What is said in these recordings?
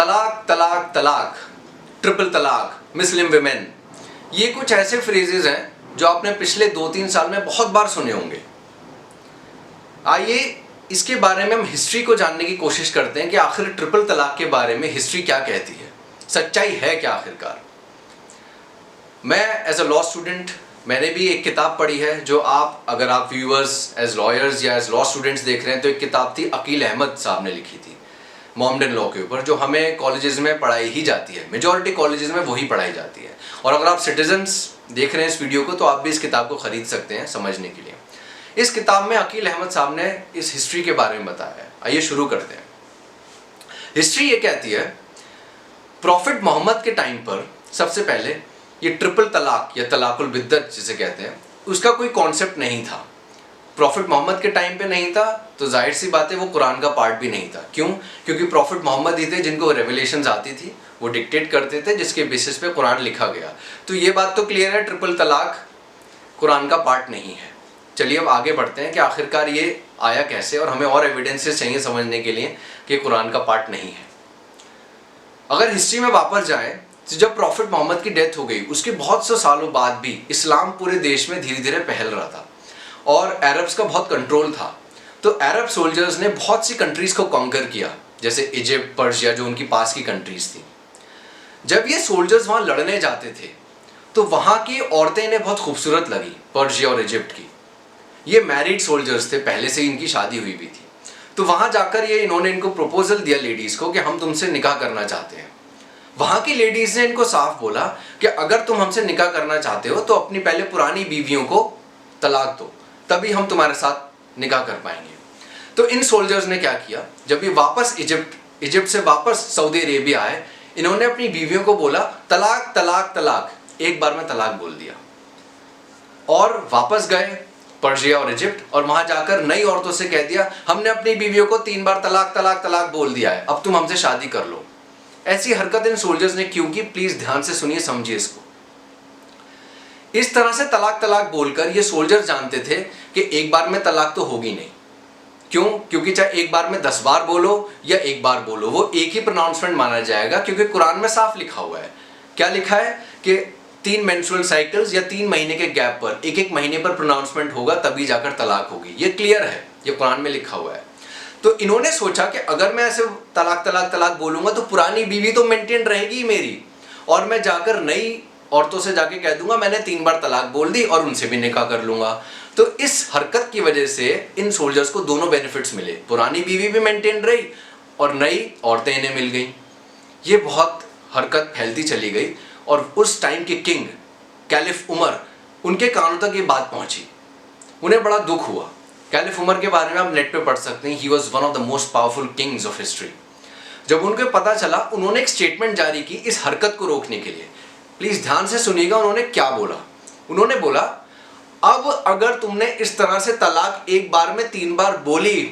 तलाक तलाक तलाक, ट्रिपल तलाक, मुस्लिम विमेन, ये कुछ ऐसे फ्रेजेस हैं जो आपने पिछले 2-3 साल में बहुत बार सुने होंगे। आइए इसके बारे में हम हिस्ट्री को जानने की कोशिश करते हैं कि आखिर ट्रिपल तलाक के बारे में हिस्ट्री क्या कहती है, सच्चाई है क्या आखिरकार। मैं एज अ लॉ स्टूडेंट मैंने भी एक किताब पढ़ी है जो अगर आप व्यूअर्स एज लॉयर्स या एज लॉ स्टूडेंट्स देख रहे हैं तो एक किताब थी अकील अहमद साहब ने लिखी थी मोहम्मदन लॉ के ऊपर, जो हमें कॉलेजेस में पढ़ाई ही जाती है, मेजॉरिटी कॉलेजेस में वही पढ़ाई जाती है। और अगर आप सिटीजन्स देख रहे हैं इस वीडियो को तो आप भी इस किताब को खरीद सकते हैं समझने के लिए। इस किताब में अकील अहमद साहब ने इस हिस्ट्री के बारे में बताया है। आइए शुरू करते हैं। हिस्ट्री ये कहती है प्रॉफिट मोहम्मद के टाइम पर सबसे पहले ये ट्रिपल तलाक या तलाकुल बिद्दत जिसे कहते हैं उसका कोई कॉन्सेप्ट नहीं था। प्रॉफिट मोहम्मद के टाइम पे नहीं था तो जाहिर सी बात है वो कुरान का पार्ट भी नहीं था। क्यों? क्योंकि प्रॉफिट मोहम्मद ही थे जिनको रेवलेशंस आती थी, वो डिक्टेट करते थे जिसके बेसिस पे कुरान लिखा गया। तो ये बात तो क्लियर है, ट्रिपल तलाक कुरान का पार्ट नहीं है। चलिए अब आगे बढ़ते हैं कि आखिरकार ये आया कैसे और हमें और एविडेंसेस चाहिए समझने के लिए कि कुरान का पार्ट नहीं है। अगर हिस्ट्री में वापस जाएं तो जब प्रॉफिट मोहम्मद की डेथ हो गई उसके बहुत से सालों बाद भी इस्लाम पूरे देश में धीरे धीरे फैल रहा था और अरब्स का बहुत कंट्रोल था। तो अरब सोल्जर्स ने बहुत सी कंट्रीज को कॉन्कर किया, जैसे इजिप्ट, पर्शिया, जो उनकी पास की कंट्रीज थी। जब ये सोल्जर्स वहाँ लड़ने जाते थे तो वहाँ की औरतें इन्हें बहुत खूबसूरत लगी, पर्शिया और इजिप्ट की। ये मैरिड सोल्जर्स थे, पहले से इनकी शादी हुई भी थी। तो वहाँ जाकर इन्होंने इनको प्रपोजल दिया लेडीज़ को कि हम तुमसे निकाह करना चाहते हैं। वहाँ की लेडीज़ ने इनको साफ बोला कि अगर तुम हमसे निकाह करना चाहते हो तो अपनी पहले पुरानी बीवियों को तलाक दो, तभी हम तुम्हारे साथ निकाह कर पाएंगे। तो इन सोल्जर्स ने क्या किया, जब ये वापस इजिप्ट से वापस सऊदी अरेबिया आए, इन्होंने अपनी बीवियों को बोला तलाक तलाक तलाक, एक बार में तलाक बोल दिया और वापस गए पर्शिया और इजिप्ट और वहां जाकर नई औरतों से कह दिया हमने अपनी बीवियों को 3 बार तलाक तलाक तलाक बोल दिया है, अब तुम हमसे शादी कर लो। ऐसी हरकत इन सोल्जर्स ने क्यों की, प्लीज ध्यान से सुनिए, समझिए इसको। इस तरह से तलाक तलाक बोलकर ये सोल्जर्स जानते थे कि एक बार में तलाक तो होगी नहीं। क्यों? क्योंकि चाहे एक बार में 10 बार बोलो या एक बार बोलो, वो एक ही प्रोनाउंसमेंट माना जाएगा, क्योंकि कुरान में साफ लिखा हुआ है। क्या लिखा है कि 3 मेंस्ट्रुअल साइकिल्स या 3 महीने के गैप पर एक महीने पर प्रोनाउंसमेंट होगा तभी जाकर तलाक होगी। ये क्लियर है, ये कुरान में लिखा हुआ है। तो इन्होंने सोचा कि अगर मैं ऐसे तलाक तलाक तलाक बोलूंगा तो पुरानी बीवी तो मेंटेन रहेगी मेरी, और मैं जाकर नई औरतों से जाके कह दूंगा मैंने 3 बार तलाक बोल दी और उनसे भी निकाह कर लूंगा। तो इस हरकत की वजह से इन सोल्जर्स को दोनों बेनिफिट्स मिले, पुरानी बीवी भी मेंटेन रही और नई औरतें इन्हें मिल गई। ये बहुत हरकत फैलती चली गई और उस टाइम के किंग कैलिफ उमर, उनके कानों तक ये बात पहुंची। उन्हें बड़ा दुख हुआ। कैलिफ उमर के बारे में आप नेट पे पढ़ सकते हैं, he was one of the most powerful Kings of history. जब उनको पता चला, उन्होंने एक स्टेटमेंट जारी की इस हरकत को रोकने के लिए। प्लीज ध्यान से सुनिएगा उन्होंने क्या बोला। उन्होंने बोला अब अगर तुमने इस तरह से तलाक एक बार में 3 बार बोली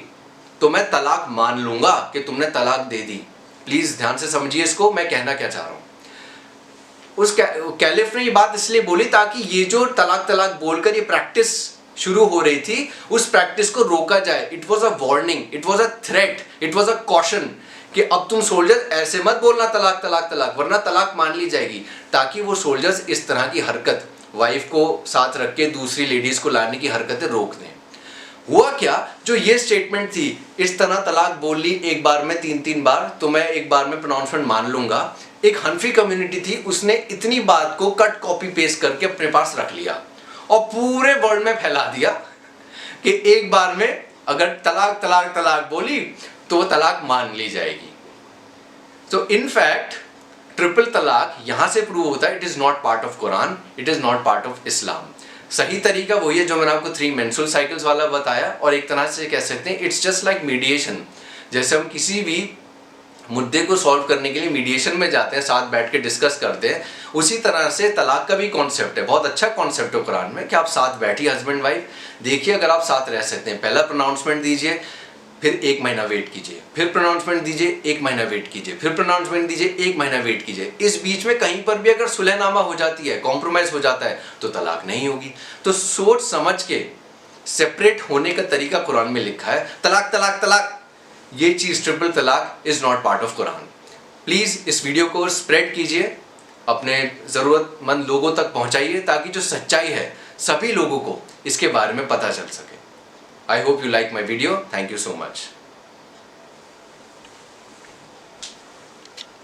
तो मैं तलाक मान लूंगा कि तुमने तलाक दे दी। प्लीज ध्यान से समझिए इसको, मैं कहना क्या चाह रहा हूं। उस कैलिफ ने ये बात इसलिए बोली ताकि ये जो तलाक तलाक बोलकर ये प्रैक्टिस शुरू हो रही थी उस प्रैक्टिस को रोका जाए। It was a warning, it was a threat, it was a caution कि अब तुम सोल्जर्स ऐसे मत बोलना तलाक तलाक तलाक, वरना तलाक मान ली जाएगी, ताकि वो सोल्जर्स इस तरह की हरकत, वाइफ को साथ रख के दूसरी लेडीज को लाने की हरकतें रोक दें। हुआ क्या, जो ये स्टेटमेंट थी इस तरह तलाक बोल ली एक बार में 3-3 बार तो मैं एक बार में प्रोनाउंसमेंट मान लूंगा, एक हनफी कम्युनिटी थी उसने इतनी बात को कट कॉपी पेस्ट करके अपने पास रख लिया और पूरे वर्ल्ड में फैला दिया कि एक बार में अगर तलाक तलाक तलाक बोली तो वो तलाक मान ली जाएगी। तो इनफैक्ट ट्रिपल तलाक यहां से प्रूव होता है it is not part of Quran, it is not part of Islam. सही तरीका वही है जो मैंने आपको 3 मेंस्ट्रुअल साइकिल्स वाला बताया, और एक तरह से कह सकते हैं इट्स जस्ट लाइक मीडिएशन। जैसे हम किसी भी मुद्दे को सॉल्व करने के लिए मीडिएशन में जाते हैं, साथ बैठ के डिस्कस करते हैं, उसी तरह से तलाक का भी कॉन्सेप्ट है। बहुत अच्छा कॉन्सेप्ट है कुरान में कि आप साथ बैठिए हस्बैंड वाइफ, देखिए अगर आप साथ रह सकते हैं, पहला प्रोनाउंसमेंट दीजिए, फिर 1 महीना वेट कीजिए, फिर प्रोनाउंसमेंट दीजिए, 1 महीना वेट कीजिए, फिर प्रोनाउंसमेंट दीजिए, 1 महीना वेट कीजिए। इस बीच में कहीं पर भी अगर सुलहनामा हो जाती है, कॉम्प्रोमाइज हो जाता है तो तलाक नहीं होगी। तो सोच समझ के सेपरेट होने का तरीका कुरान में लिखा है। तलाक तलाक तलाक ये चीज ट्रिपल तलाक is not part of Quran. Please इस वीडियो को स्प्रेड कीजिए, अपने ज़रूरतमंद लोगों तक पहुंचाइए ताकि जो सच्चाई है सभी लोगों को इसके बारे में पता चल सके। I hope you like my video. Thank you so much.